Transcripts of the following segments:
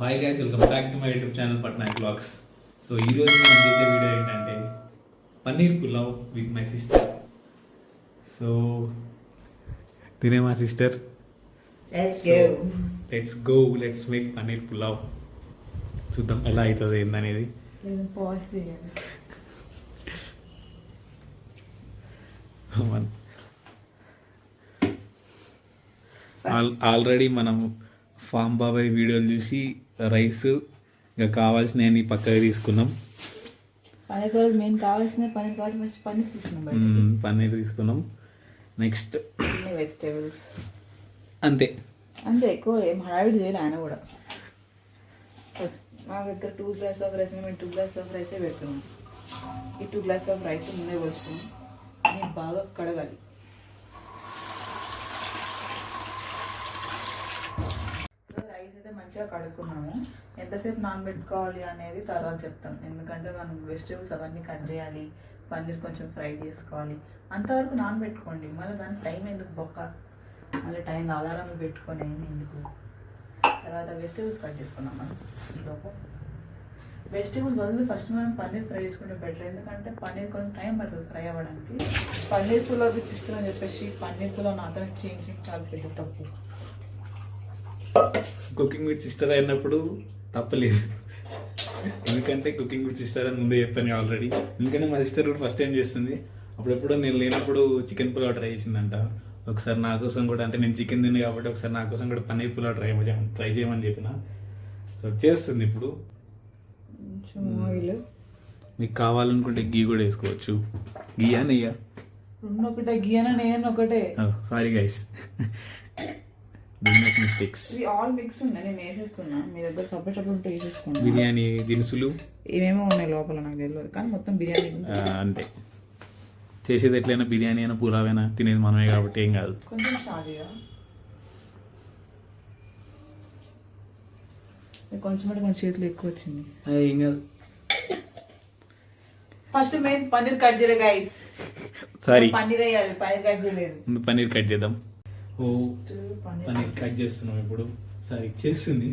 Hi guys, welcome back to my YouTube channel Patnaik vlogs. So ఈరోజు మనం చేసే video ఏంటంటే paneer pulao with my sister. So తినే మా sister, let's go, let's make paneer pulao. చూద్దాం ఎలా అవుతుంది ఏందనేది. ఆల్రెడీ మనం ఫామ్ బాబాయ్ వీడియోలు చూసి రైస్ ఇంకా కావాల్సినవి పక్కకి తీసుకున్నాం. మెయిన్ కావాల్సిన పన్నీర్ తీసుకున్నాం. నెక్స్ట్ వెజిటేబుల్స్ అంతే ఎక్కువ ఏం హడావిడి చేయాలి. ఆయన కూడా ఫస్ట్ మా దగ్గర 2 గ్లాస్ ఆఫ్ రైస్, మేము 2 గ్లాస్ ఆఫ్ రైసే పెడుతున్నాం. ఈ 2 గ్లాస్ ఆఫ్ రైస్ ముందే పోసుకున్నాం. అన్నీ బాగా కడగాలి. మంచిగా కడుక్కున్నాము. ఎంతసేపు నానబెట్టుకోవాలి అనేది తర్వాత చెప్తాం. ఎందుకంటే మనం వెజిటేబుల్స్ అవన్నీ కట్ చేయాలి, పన్నీర్ కొంచెం ఫ్రై చేసుకోవాలి. అంతవరకు నానబెట్టుకోండి. మళ్ళీ దానికి టైం ఎందుకు బొక్క, మళ్ళీ టైం అలారం పెట్టుకొని ఎందుకు. తర్వాత వెజిటేబుల్స్ కట్ చేసుకున్నాం. మనం ఈలోపు వెజిటేబుల్స్ బదులు ఫస్ట్ మనం పన్నీర్ ఫ్రై చేసుకుంటే బెటర్. ఎందుకంటే పన్నీర్ కొంచెం టైం పడుతుంది ఫ్రై అవ్వడానికి. పన్నీర్ పులావ్ విత్ సిస్టర్ అని చెప్పేసి పన్నీర్ పులావ్ నాతో చేయించి చాలా పెద్ద తప్పు. కుకింగ్ విత్ సిస్టర్ అయినప్పుడు తప్పలేదు, ఎందుకంటే కుకింగ్ విత్ సిస్టర్ అని ముందే చెప్పాను ఆల్రెడీ. ఎందుకంటే మా సిస్టర్ కూడా ఫస్ట్ టైం చేస్తుంది. అప్పుడెప్పుడు నేను లేనప్పుడు చికెన్ పులావ్ ట్రై చేసిందంట. ఒకసారి నా కోసం కూడా, అంటే నేను చికెన్ తింది కాబట్టి ఒకసారి నా కోసం కూడా పన్నీర్ పులావ్ ట్రై చేయమని చెప్పిన. సో చేస్తుంది ఇప్పుడు. మీకు కావాలనుకుంటే గీ కూడా వేసుకోవచ్చు. గీయా నెయ్యా ఒకటే, గీయనా నేను ఒకటే. Sorry guys, mistakes. All mix ఉన్నాయి, నేను వేసేస్తున్నా. మీ దగ్గర సపరేట్ ఉంటే వేసేసుకున్నాను. బిర్యానీ దినుసులు ఏమేమో ఉన్నాయి లోపల, నాకు తెలియదు. కానీ మొత్తం బిర్యానీ అంతే. చేసేది ఎట్లయినా బిర్యానీ అయినా పులావైనా తినేది మనమే కాబట్టి ఏం కాదు. కొంచెం షాజీగా కొంచెం అంటే మన చేతిలో ఎక్కువ వచ్చింది. ఏం కాదు. ఫస్ట్ మెయిన్ పన్నీర్ కట్ చేయలేదు గైస్. సారీ, పన్నీర్ వేయాలి, పన్నీర్ కట్ చేయలేదు. ముందు పన్నీర్ కట్ చేద్దాం. ఓ పన్నీర్ కట్ చేస్తున్నాం ఇప్పుడు. సరే చేస్తుంది,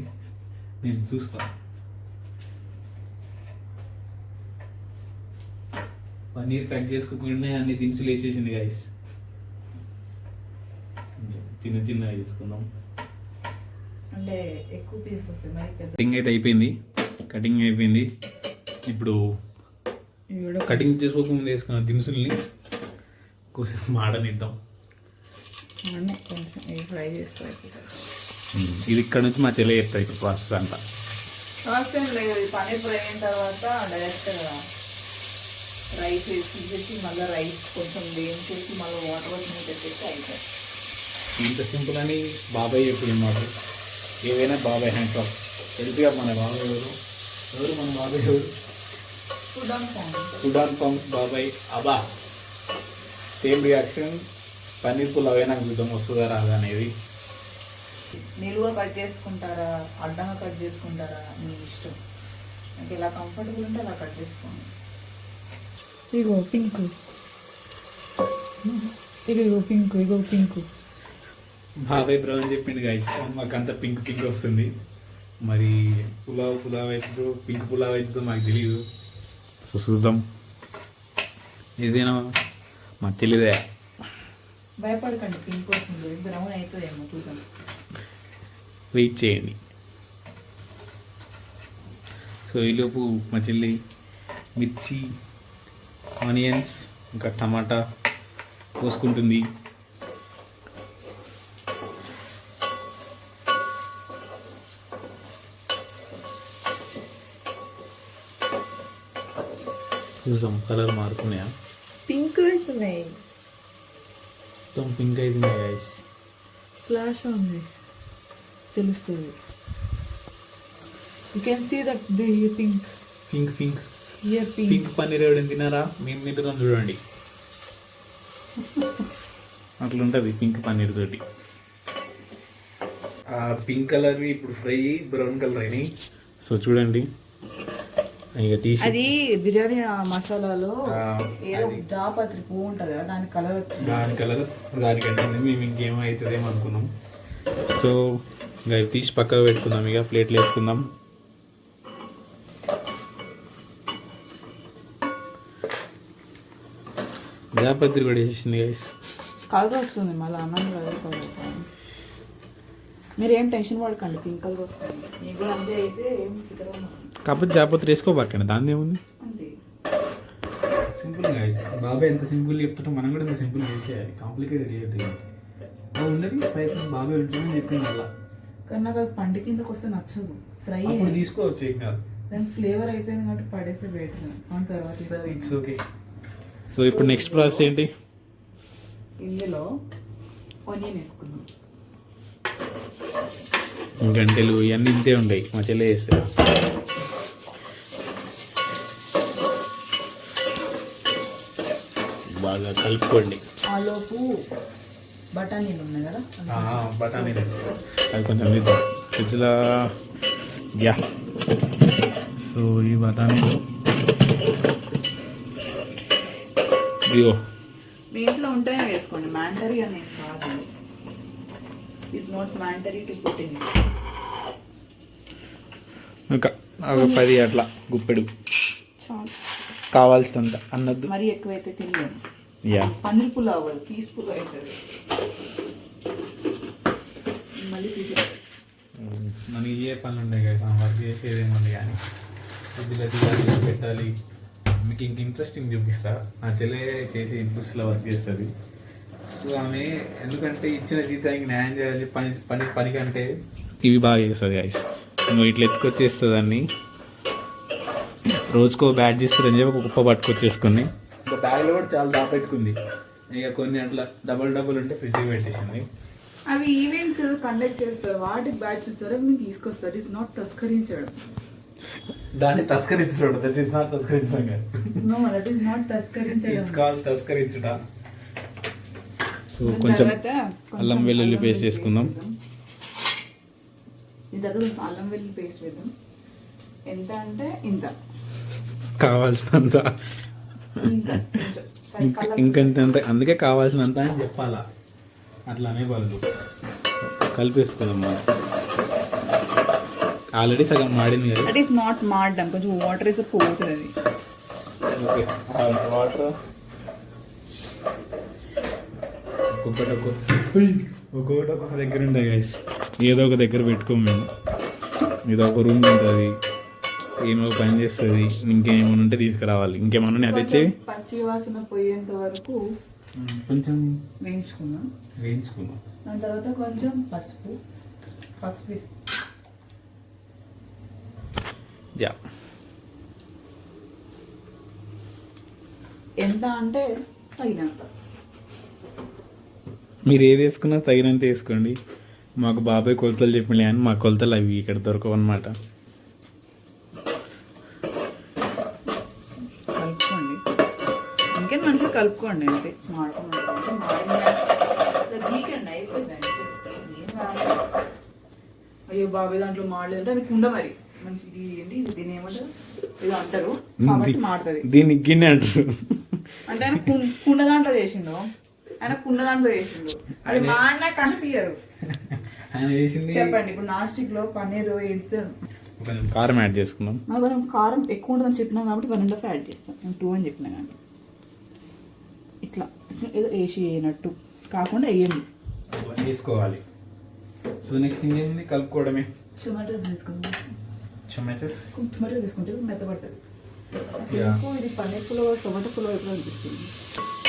నేను చూస్తా. పన్నీర్ కట్ చేసుకోకుండా అన్ని దినుసులు వేసేసింది గైస్. చిన్నగా చేసుకుందాం. అంటే ఎక్కువ పీస్ వస్తుంది మరి. కటింగ్ అయితే అయిపోయింది, కటింగ్ అయిపోయింది. ఇప్పుడు కటింగ్ చేసుకోకముందు వేసుకున్న దినుసుల్ని కొంచెం మాడనిద్దాం. కొంచెం ఫ్రై చేస్తా. ఇది ఇక్కడ నుంచి మా చెల్లి చేస్తాయి ఇప్పుడు ప్రాసెస్ అంతా. అవసరం లేదు. పన్నీర్ ఫ్రై అయిన తర్వాత డైరెక్ట్ రైస్ వేసి మళ్ళీ రైస్ కొంచెం వేయించేసి మళ్ళీ వాటర్ వచ్చి పెట్టేసి అయిపోయి. ఇంత సింపుల్ అని బాబాయ్ చెప్పింది అన్నమాట. ఏవైనా బాబాయ్ హ్యాండ్స్ ఆఫ్. తెలుసుగా మన బాబాయ్ ఎవరు మన బాబాయ్ ఎవరు? ఫుడ్ ఆన్ ఫార్మ్స్ బాబాయ్. అబ్బా సేమ్ రియాక్షన్. పన్నీర్ పులావ్ అయినా చూద్దాం వస్తుందా రాదా అనేది. నిలువ కట్ చేసుకుంటారా, అడ్డంగా కట్ చేసుకుంటారా, మీ ఇష్టం. నాకు ఎలా కంఫర్టబుల్ ఉంటే అలా కట్ చేసుకోండి. ఇగో పింక్, ఇగో పింక్, ఇగో పింక్. బాబాయ్ బ్రౌన్ చెప్పింది గైస్, మాకంతా పింక్ పింక్ వస్తుంది. మరి పులావ్ అవుతుందో పింక్ పులావ్ అవుతుందో మాకు తెలియదు. సో చూద్దాం. ఏదైనా మా తెలియదే. భయపడకండి, పింక్ వస్తుంది. బ్రౌన్ అవుతుందేమో చూద్దాం. వెయిట్ చేయండి. సో ఈలోపు మా చెల్లి మిర్చి, ఆనియన్స్ ఇంకా టమాటా పోసుకుంటుంది. చూద్దాం కలర్ మారుతున్నాయా. పింక్ అవుతున్నాయి, మొత్తం పింక్ అవుతున్నాయి గైస్. ఫ్లాష్ ఉంది, తెలుస్తుంది. You can see that the pink pink pink here pink. Pink paneer ఎవరైనా తిన్నారా? మేము తింటున్నాం చూడండి. అట్లుంటుంది పింక్ పన్నీర్ తోటి. ఆ పింక్ కలర్వి ఇప్పుడు ఫ్రై బ్రౌన్ కలర్ అయినాయి. సో చూడండి, అది బిర్యానీ మసాలాలో ఏదో జాపత్రి పువ్వు ఉంటుంది కదా, దాని కలర్ దానికంటే మేము ఇంకేమో అవుతుందేమో అనుకున్నాం. సో ఇంకా ఇవి తీసి పక్కకు పెట్టుకుందాం, ఇక ప్లేట్లు వేసుకుందాం. జాపత్రి కూడా వేసేసింది గైస్. కలర్ వస్తుంది మళ్ళీ అన్నం కలర్ మీరు ఏం టెన్షన్ పడకండి, పింక్ కలర్ వస్తుంది. మీకు కూడా అంతే అయితే ఏం ఫికర్ కాకపోతే జాపత్రి వేసుకోబాకండి, దాన్ని ఏముంది. అంతే సింపుల్ గైస్. బాబాయ్ ఎంత సింపుల్ చెప్తుంటే మనం కూడా ఎంత సింపుల్ చేసేయాలి, కాంప్లికేటెడ్ చేయొద్దు. ఉండదు స్పైసెస్ బాబాయ్ ఉంటుందని చెప్పింది అలా. కానీ నాకు అది పండు కిందకు వస్తే నచ్చదు. ఫ్రై అప్పుడు తీసుకోవచ్చు ఏం కాదు. దాని ఫ్లేవర్ అయిపోయింది కాబట్టి పడేస్తే బెటర్. ఆ తర్వాత ఇట్స్ ఓకే. సో ఇప్పుడు నెక్స్ట్ ప్రాసెస్ ఏంటి? ఇందులో ఆనియన్ వేసుకున్నాం. గంటెలు ఇవన్నీ ఇంతే ఉంటాయి, మా చెల్లె చేస్తారు. బాగా కలుపుకోండి. ఆలోపు బఠానీలు ఉన్నాయి కదా, బఠానీలు అది కొంచెం ఫ్రిడ్జ్లో. యా, సో ఈ బఠానీలు ఇదిగో మీ ఇంట్లో ఉంటేనే వేసుకోండి, మ్యాండరీ అనేది కాదు. It's not మ్యాండరీ to put in. ఒక 10 అట్లా గుప్పెడు చాలు, కావాల్సినంత అన్నద్దు, మరీ ఎక్కువైతే తినలేము. యా, పన్నీర్ పులావ్ అవ్వాలి, పీస్ఫుల్ అవుతుంది. మళ్ళీ మనకి ఏ పనులు ఉన్నాయి కదా, వర్క్ చేసేదేముంది కానీ కొద్దిగా తీయాలి, పెట్టాలి. మీకు ఇంక ఇంట్రెస్టింగ్ చూపిస్తా. నా చెల్లె చేసి ఇన్పుట్స్లో వర్క్ చేస్తుంది. సో ఆమె ఎందుకంటే ఇచ్చిన జీతానికి న్యాయం చేయాలి, పని కంటే ఇవి బాగా చేస్తుంది గైస్. నువ్వు ఇట్లా ఎత్తుకొచ్చేస్తుంది అన్ని, రోజుకో బ్యాట్ చేస్తారని చెప్పి ఒక కుప్ప పట్టుకొచ్చేసుకుని ఇంకా బ్యాగ్లో కూడా చాలా దాపెట్టుకుంది. ఇక కొన్ని అట్లా డబుల్ ఉంటే ఫ్రిడ్జ్కి పెట్టేసింది. అవి ఈవెంట్స్ కండక్ట్ చేస్తారు, వాటికి బ్యాచ్ ఇస్తారు, మీరు తీసుకొస్తారు. ఇట్స్ నాట్ తస్కరించడం. దాన్ని తస్కరించడం, దట్ ఈస్ నాట్ తస్కరించడం కాదు. నో, దట్ ఈస్ నాట్ తస్కరించడం. ఇట్స్ కాల్డ్ తస్కరించుట. సో కొంచెం అల్లం వెల్లుల్లి పేస్ట్ వేసుకుందాం. ఈ దగ్గర అల్లం వెల్లుల్లి పేస్ట్ వేద్దాం. ఎంత అంటే ఇంత కావాల్సినంత, ఇంకంత, అందుకే కావాల్సినంత అని చెప్పాలా, అట్లానే బదులు కలిపేసుకుందాం. మనం ఆల్రెడీ సగం మాడింది కదా. దట్ ఈస్ నాట్ మాడడం, కొంచెం వాటర్ వేస్తే పోతుంది అది. ఓకే, వాటర్ ఒక్కొక్కటి ఒక్కొక్క దగ్గర ఉంటాయి గైస్. ఏదో ఒక దగ్గర పెట్టుకోము మేము. ఏదో ఒక రూమ్ ఉంటుంది, ఏమో పని చేస్తుంది. ఇంకేమైనా ఉంటే తీసుకురావాలి. ఇంకేమన్నా అది తెచ్చి పచ్చి వాసన పోయేంత వరకు కొంచెం వేయించుకుందాం. దాని తర్వాత కొంచెం పసుపు వేసి, యా, ఎంత అంటే తగినంత. మీరు ఏది వేసుకున్నా తగినంత వేసుకోండి. మాకు బాబాయ్ కొలతలు చెప్పిండే అని మా కొలతలు అవి ఇక్కడ దొరకవు అన్నమాట. కలుపుకోండి, ఇంకేం మంచిగా కలుపుకోండి. అంతే, అయ్యో బాబాయ్ దాంట్లో మాడలేదు, అది కుండ మరి మంచిది ఏంటి, ఇది దీని ఏమంటారు, ఇది అంటారు కాబట్టి మాడుతుంది. దీన్ని గిన్నె అంటారు. అంటే ఆయన కుండ దాంట్లో చేసిండు, అది మాడినా కనిపించదు. ఆయన చేసింది చెప్పండి, ఇప్పుడు నాన్ స్టిక్ లో పన్నీర్ వేస్తే కొంచెం కారం యాడ్ చేసుకుందాం. నాకు కొంచెం కారం ఎక్కువ ఉంటుందని చెప్పినా కాబట్టి 1.5 యాడ్ చేస్తాను. నేను 2 అని చెప్పినా కానీ ఇట్లా ఏదో వేసి వేయనట్టు కాకుండా వేయండి, వేసుకోవాలి. సో నెక్స్ట్ థింగ్ ఏంటి, కలుపుకోవడమే. టొమాటోస్ వేసుకుందాం. టొమాటో వేసుకుంటే మెత్తపడుతుంది. ఇది పన్నీర్ పులావ్, టొమాటో పులావ్ ఎప్పుడు అనిపిస్తుంది.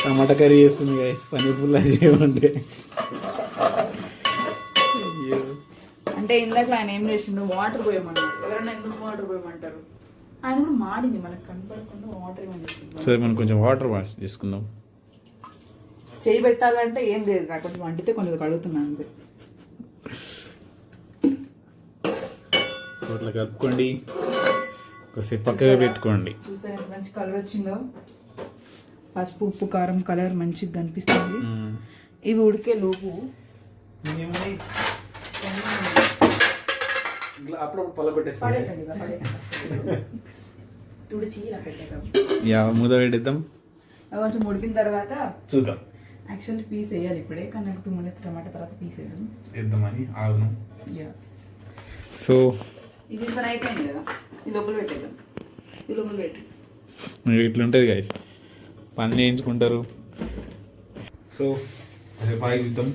టమాటా కర్రీ చేస్తుంది గైస్, పన్నీర్ పులావ్ చేయమంటే. అంటే ఇందాక ఆయన ఏం చేసిండు, వాటర్ పోయమన్నాడు. ఎవరైనా ఎందుకు వాటర్ పోయమంటారు, ఆయన కూడా మాడింది మనకు కనపడకుండా వాటర్ ఏమని. సరే, మనం కొంచెం వాటర్ వాష్ చేసుకుందాం. చేయి పెట్టాలంటే ఏం లేదు, నాకు కొంచెం వండితే కొంచెం కడుగుతున్నాను అంతే. సో అట్లా కలుపుకోండి, కొద్దిసేపు పక్కగా పెట్టుకోండి. చూసారు ఎంత మంచి కలర్ వచ్చిందో. పసుపు, ఉప్పు, కారం కలర్ మంచిగా కనిపిస్తుంది. ఇవి ఉడికే లోపు అప్పుడు పలగొట్టేస్తాను. తుడిచి ఇలా పెట్టేద్దాం. యా, మూత పెట్టేద్దాం. కొంచెం ఉడికిన తర్వాత చూద్దాం. యాక్చువల్లీ పీస్ వేయాలి ఇప్పుడే, కానీ నాకు 2 minutes టమాటా తర్వాత పీస్ వేయడం. వేద్దామని ఆగుదాం. ఎస్. సో ఇది పని అయిపోయింది కదా, ఇది లోపల పెట్టేద్దాం. ఇది లోపల పెట్టి ఇట్లుంటుంది గైస్, పని చేయించుకుంటారు. సో రేపు ఆగిద్దాం.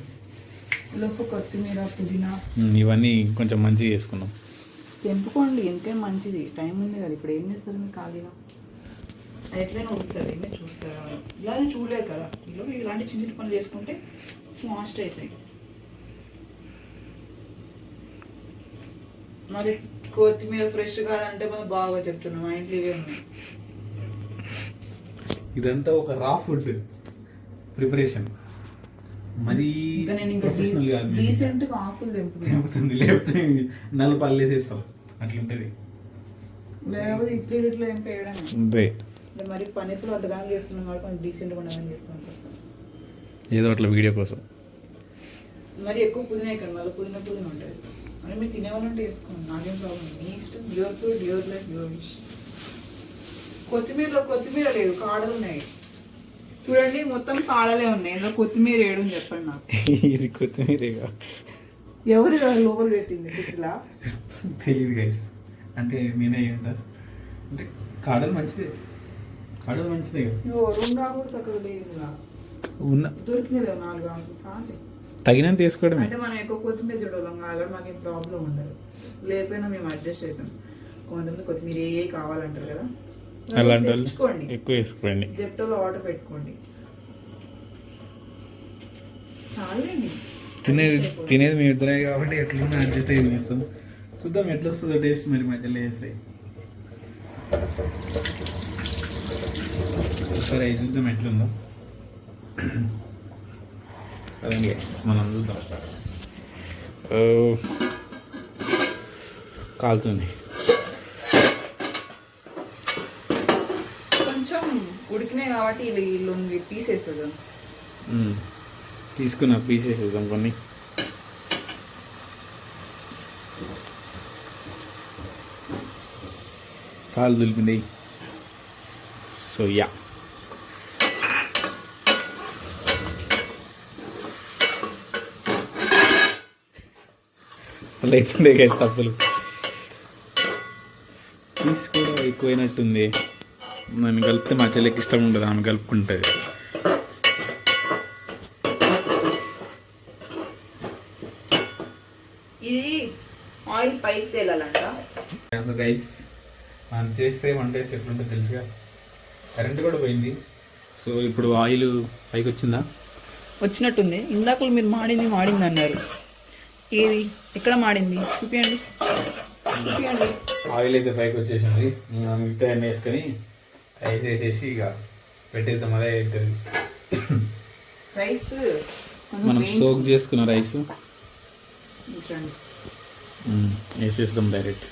లోపు కొత్తిమీర, పుదీనా ఇవన్నీ కొంచెం మంచిగా చేసుకున్నాం. తెంపుకోండి, ఇంకేం మంచిది. టైం ఉంది కదా. ఇప్పుడు ఏం చేస్తారు మీరు ఖాళీగా? అది ఎట్లయినా ఉడుకుతుంది, మీరు చూస్తారా? ఇలానే చూడలేదు కదా. ఇలా ఇలాంటి చిన్న చిన్న పనులు చేసుకుంటే ఫాస్ట్ అవుతాయి. మరి కొత్తిమీర ఫ్రెష్ కాదంటే మనం బాగా చెప్తున్నాం, మా ఇంట్లో ఇవే ఉన్నాయి. ఇదంతా ఒక రా ఫుడ్ ప్రిపరేషన్, మరి ఇంకా నేను ఇంకా ప్రొఫెషనల్ కాదు. రీసెంట్గా ఆకులు తెంపుతుంది, లేకపోతే నలుపాలు వేసేస్తాం, అట్లుంటది. లేకపోతే ఇట్లా ఇట్లా ఏం వేయడమే. అంతే, మరి పనిప్పుడు అర్థం చేస్తున్నాం కాబట్టి కొంచెం డీసెంట్గా ఉండగానే చేస్తాం. ఏదో అట్లా వీడియో కోసం. మరి ఎక్కువ పుదీనా ఇక్కడ, మళ్ళీ పుదీనా ఉంటుంది. మరి మీరు తినేవాళ్ళంటే వేసుకోండి, నాకేం ప్రాబ్లం. మీ ఇష్టం, your food, your life, your wish. కొత్తిమీరలో కొత్తిమీర లేదు, కాడలు ఉన్నాయి. చూడండి, మొత్తం కాడలే ఉన్నాయి. ఇందులో కొత్తిమీర వేయడం చెప్పండి నాకు. ఇది కొత్తిమీరేగా? ఎవరు లోపల పెట్టింది ఇట్లా? తెలియదు గైస్, అంటే నేనే అంటారు. అంటే కాడలు మంచిదే, కాడలు మంచిదే కదా. 2 ఆకులు చక్కగా లేదు, ఉన్న దొరికినాయి 4 ఆకులు సాటి. తగినంత వేసుకోవడమే. అంటే మనం ఎక్కువ కొత్తిమీర తినడం కాదు, మాకేం ప్రాబ్లం ఉండదు. లేకపోయినా మేము అడ్జస్ట్ అవుతాం. కొంతమంది కొత్తిమీర ఏ కావాలంటారు కదా, అలాంటి వాళ్ళు తెచ్చుకోండి, ఎక్కువ వేసుకోండి. జెప్టోలో ఆర్డర్ పెట్టుకోండి. చాలండి. తినేది మీ ఇద్దరే కాబట్టి ఎట్లా అడ్జస్ట్ అయ్యి చేస్తాం. చూద్దాం ఎట్లా వస్తుందో టేస్ట్, మరి మధ్యలో వేస్తాయి. సరే చూద్దాం ఎట్లుందో. అలాగే మనం చూద్దాం. కాలుతుంది. కొంచెం ఉడికినాయి కాబట్టి ఇల్లు పీస్ వేసేద్దాం. తీసుకున్న పీస్ వేసేద్దాం కొన్ని. కాలు దులిపింది. సో యా, అలా అవుతుండే కదా తప్పులు. పీస్ కూడా ఎక్కువైనట్టుంది. నన్ను కలిపితే మా చెల్లికి ఇష్టం ఉండదు, ఆమె కలుపుకుంటుంది. ఇది ఆయిల్ పైకి తేలాలంట. గైస్, మనం చేస్తే వంట వేస్తే ఎట్లుంటుందో తెలుసుగా. కరెంట్ కూడా పోయింది. సో ఇప్పుడు ఆయిల్ పైకి వచ్చిందా? వచ్చినట్టుంది. ఇందాక మీరు మాడింది అన్నారు. ఏది ఎక్కడ మాడింది చూపించండి. ఆయిల్ అయితే పైకి వచ్చేసింది. మిగతా అన్నీ వేసుకొని రైస్ వేసేసి ఇక పెట్టేద్దాం. అదే అవుతుంది. రైస్ మనం సోక్ చేసుకున్న రైస్ చూడండి, వేసేద్దాం డైరెక్ట్.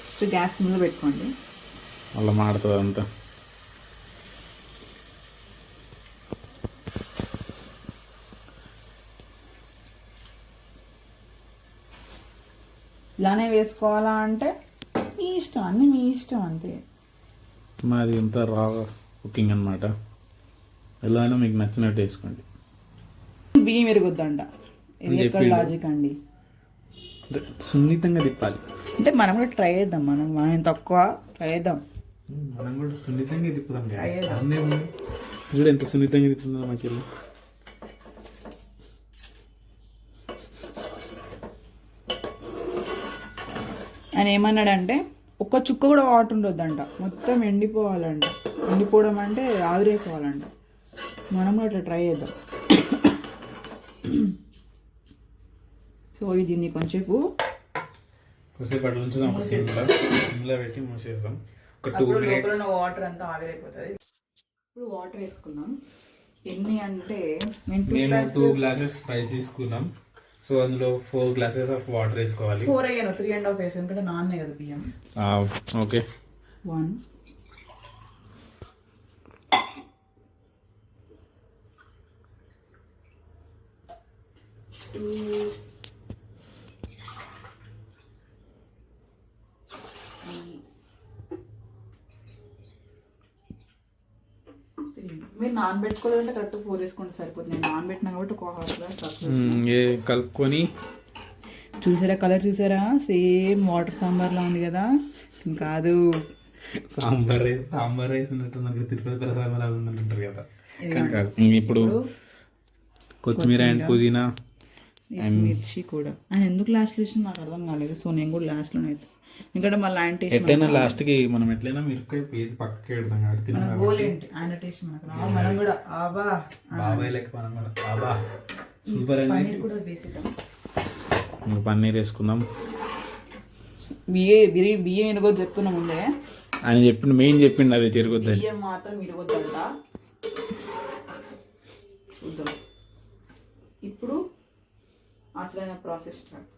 ఫస్ట్ గ్యాస్ మీద పెట్టుకోండి, అలా మాడుతుంది అంతా. ఇలానే వేసుకోవాలా అంటే మీ ఇష్టం, అన్నీ మీ ఇష్టం అంతే. మాది ఇంత రా కుకింగ్ అనమాట. ఎలానో మీకు నచ్చినట్టు వేసుకోండి. బియ్యం ఎరగొద్దంట, ఇది ఎక్కడ లాజిక్ అండి? సున్నితంగా తిప్పాలి. అంటే మనం కూడా ట్రై చేద్దాం. మనం తక్కువ ట్రై చేద్దాం. మనం కూడా సున్నితంగా తిప్పుదాం. ట్రై చేద్దాం. చూడు ఎంత సున్నితంగా తిప్పుతుందో మా చెల్లి. ఆయన ఏమన్నాడంటే ఒక్క చుక్క కూడా వాటర్ ఉండొద్దంట, మొత్తం ఎండిపోవాలంట. ఎండిపోవడం అంటే ఆవిరైపోవాలంట. మనం కూడా అట్లా ట్రై చేద్దాం. సో దీన్ని కొంచెంసేపు అట్లా ఉంచుదాం. సిమ్లో పెట్టి మూసేస్తాం. ఒక 2 minutes. వాటర్ అంతా ఆవిరైపోతుంది. ఇప్పుడు వాటర్ వేసుకున్నాం. ఎన్ని అంటే మేము 2 glasses రైస్ తీసుకున్నాం. సో అందులో 4 glasses ఆఫ్ వాటర్ వేసుకోవాలి. 4 అయ్యాను, 3.5 వేసాను, ఎందుకంటే నాన్నే కదా బియ్యం. ఓకే. 1 2 3 మీరు నానబెట్టుకోవాలంటే కరెక్ట్ 4 వేసుకోండి సరిపోతుంది. నేను నానబెట్టినా కాబట్టి ఒక హాఫ్ గ్లాస్ తక్కువ. కలుపుకొని చూసారా కలర్ చూసారా, సేమ్ వాటర్ సాంబార్లా ఉంది కదా. కాదు సాంబార్ రైస్ ఉన్నట్టుంది అక్కడ తిరుపతి ప్రసాదం లాగా ఉందంటారు కదా. కానీ కాదు. ఇప్పుడు కొత్తిమీర అండ్ పుదీనా మిర్చి కూడా ఆయన ఎందుకు లాస్ట్లో ఇచ్చిన నాకు అర్థం కాలేదు. సో నేను కూడా లాస్ట్లోనే అవుతాను, ఎందుకంటే మళ్ళీ ఆయన టేస్ట్ ఎట్లయినా లాస్ట్కి మనం ఎట్లయినా మిరపకాయ ఏది పక్కకి పెడతాం కాబట్టి తినాలి. గోల్ ఏంటి ఆయన టేస్ట్ మనకు రావాలి. మనం కూడా ఆబా బాబాయ్ లెక్క మనం కూడా బాబా సూపర్ అండి. పన్నీర్ కూడా వేసేద్దాం. పన్నీర్ వేసుకుందాం. బియ్యం ఇరగొద్దు చెప్తున్నా ముందే. ఆయన చెప్పిండు, మెయిన్ చెప్పిండు అదే తిరగొద్దని. బియ్యం మాత్రం ఇరగొద్దంట. చూద్దాం ఇప్పుడు అసలైన ప్రాసెస్ స్టార్ట్.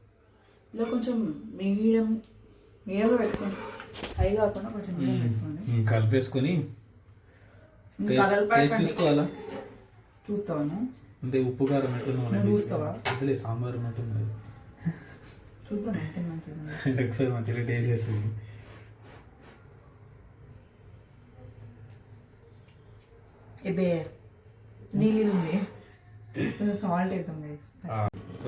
ఇలా కొంచెం మీడియంలో పెట్టుకోండి, హై కాకుండా కొంచెం మీడియం పెట్టుకోండి. కలిపేసుకొని టేస్ట్ చూసుకోవాలా. చూస్తాను అంటే ఉప్పు కారం ఎట్లున్నా చూస్తావా? అసలే సాంబార్ ఉన్నట్టున్నది. చూద్దాం ఎంత మంచిగా ఒకసారి మంచిగా టేస్ట్ చేస్తుంది. ఎబే నీళ్ళు ఉంది, కొంచెం సాల్ట్ వేద్దాం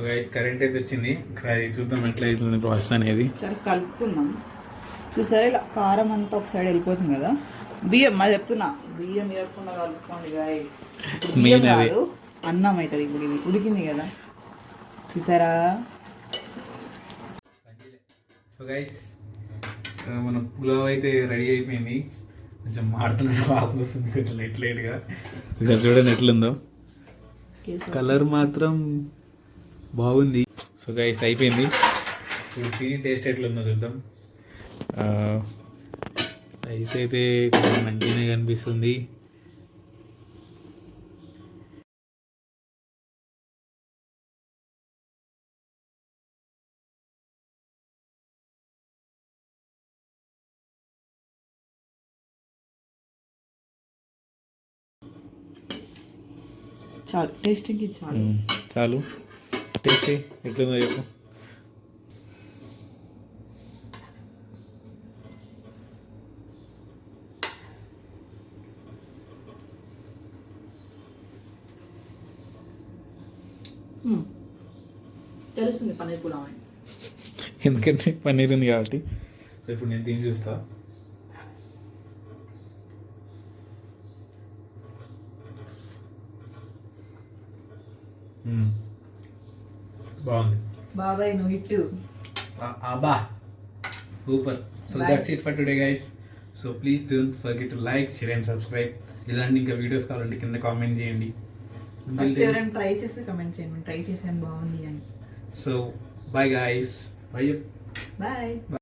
గైస్. కరెంట్ అయితే వచ్చింది, ఒకసారి చూద్దాం ఎట్లా అవుతుంది ప్రాసెస్ అనేది. సరే కలుపుకుందాం. చూస్తారా ఇలా కారం అంతా ఒక సైడ్ వెళ్ళిపోతుంది కదా. బియ్యం మా చెప్తున్నా, బియ్యం ఇరగకుండా కలుపుకోండి గైస్. బియ్యం కాదు అన్నం అవుతుంది. ఇప్పుడు ఇది ఉడికింది కదా, చూసారా. సో గైస్ మన పులావ్ అయితే రెడీ అయిపోయింది. కొంచెం మాడుతున్న వాసన వస్తుంది కొంచెం లైట్గా. ఒకసారి చూడండి ఎట్లుందో, కలర్ మాత్రం బాగుంది. సో గైస్ అయిపోయింది. ఇప్పుడు తిని టేస్ట్ ఎట్లుందో చూద్దాం. రైస్ అయితే కొంచెం మంచిగానే కనిపిస్తుంది. చాలు టేస్టింగ్ ఇది చాలు. చాలు టేస్ట్ ఎట్లుందో చెప్పు. తెలుస్తుంది పన్నీర్ పులావ్ అని, ఎందుకంటే పన్నీర్ ఉంది కాబట్టి. సో ఇప్పుడు నేను తిని చూస్తా. బాగుంది బాబాయ్ నువ్వు హిట్టు. అబ్బా super. So that's it for today guys. So please don't forget to like, share and subscribe. ఇలాంటి ఇంకా వీడియోస్ కావాలంటే కింద కామెంట్ చేయండి. ఫస్ట్ ఎవరైనా ట్రై చేస్తే కమెంట్ చేయండి, ట్రై చేసాను బాగుంది అని. So bye guys. Bye. Bye.